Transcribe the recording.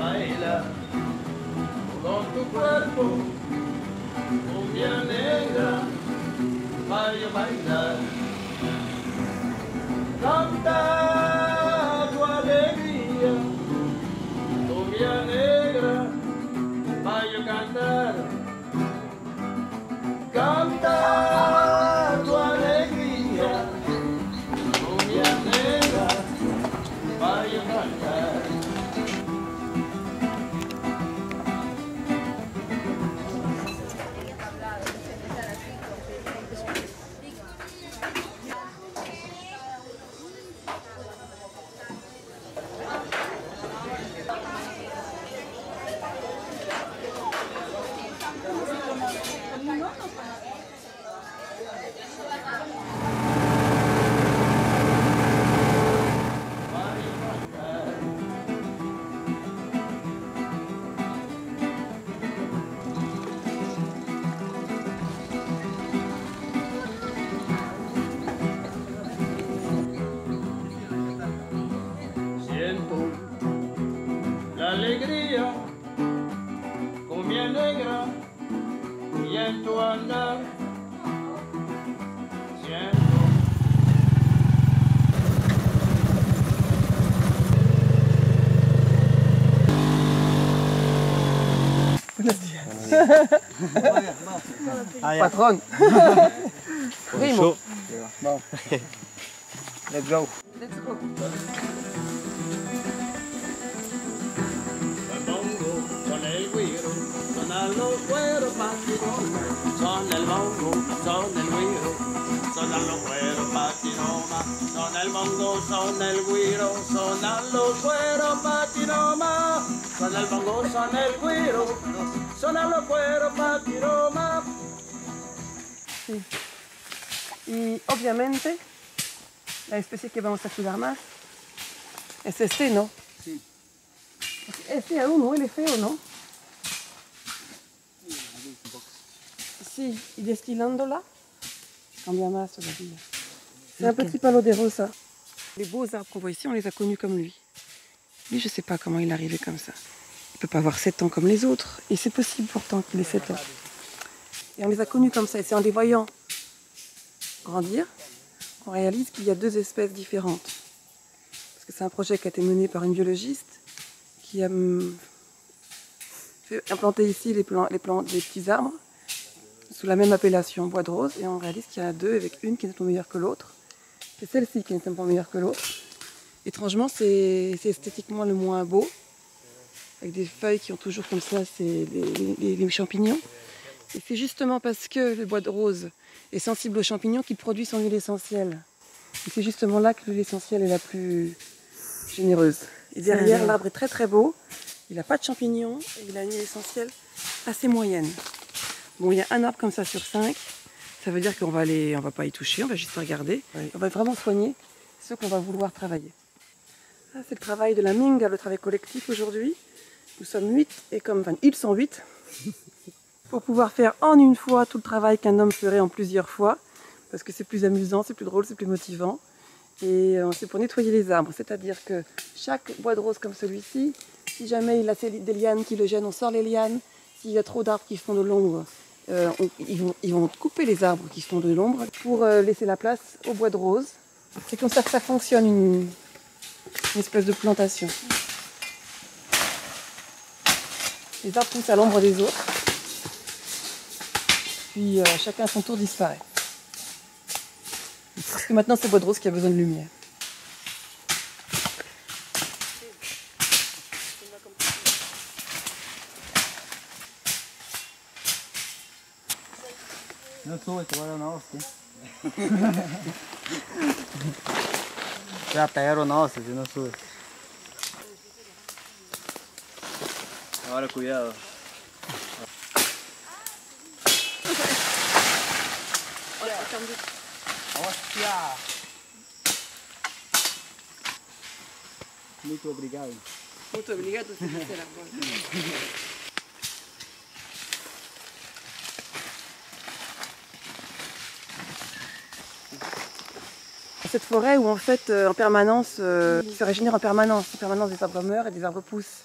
baila con tu cuerpo, cumbia negra, vaya a bailar. Canta tu alegría, cumbia negra, vaya a cantar. Canta tu alegría, cumbia negra, vaya a cantar. La alegría, cumbia negra, y en tu andar siento. Buenos días. Patrón. Primo. Vamos. Let's go. Let's go. Son el güiro, sonan los güeros patiromas, son el bongo, son el güiro, sonan los güeros patiromas, son el bongo, son el güiro, sonan los güeros patiromas, son el bongo, son el güiro, sonan los güeros patiromas. Sí. Y obviamente la especie que vamos a cuidar más es este, ¿no? Sí. Este aún huele feo, ¿no? Sí, y destilándola, cambia más todavía. C'est un petit palo de rosa. Les beaux arbres qu'on voit ici, on les a connus comme lui. Lui, je ne sais pas comment il est arrivé comme ça. Il ne peut pas avoir 7 ans comme les autres. Et c'est possible pourtant qu'il ait 7 ans. Et on les a connus comme ça. Et c'est en les voyant grandir qu'on réalise qu'il y a 2 espèces différentes. Parce que c'est un projet qui a été mené par une biologiste qui a fait implanter ici les petits arbres sous la même appellation, bois de rose, et on réalise qu'il y en a 2 avec une qui n'est pas meilleure que l'autre. C'est celle-ci qui n'est pas meilleure que l'autre. Étrangement, c'est esthétiquement le moins beau, avec des feuilles qui ont toujours comme ça, c'est les champignons. Et c'est justement parce que le bois de rose est sensible aux champignons qu'il produit son huile essentielle. Et c'est justement là que l'huile essentielle est la plus généreuse. Et derrière, l'arbre est très très beau, il n'a pas de champignons, et il a une huile essentielle assez moyenne. Bon, il y a un arbre comme ça sur 5, ça veut dire qu'on va pas y toucher, on va juste regarder. Oui. On va vraiment soigner ceux qu'on va vouloir travailler. Ça, c'est le travail de la Minga, le travail collectif aujourd'hui. Nous sommes 8, et ils sont 8, pour pouvoir faire en une fois tout le travail qu'un homme ferait en plusieurs fois, parce que c'est plus amusant, c'est plus drôle, c'est plus motivant. Et c'est pour nettoyer les arbres, c'est-à-dire que chaque bois de rose comme celui-ci, si jamais il a des lianes qui le gênent, on sort les lianes. S'il y a trop d'arbres qui font de l'ombre, ils vont couper les arbres qui font de l'ombre pour laisser la place au bois de rose. C'est comme ça que ça fonctionne, une espèce de plantation. Les arbres poussent à l'ombre des autres, puis chacun à son tour disparaît. Parce que maintenant c'est le bois de rose qui a besoin de lumière. Non so, ito wala na osso. Já pegaram nossa, não sou. Agora cuidado. Hostia! Muito obrigado. Muito obrigado, c'est la bonne. Cette forêt où en fait en permanence, qui se régénère en permanence des arbres meurent et des arbres poussent.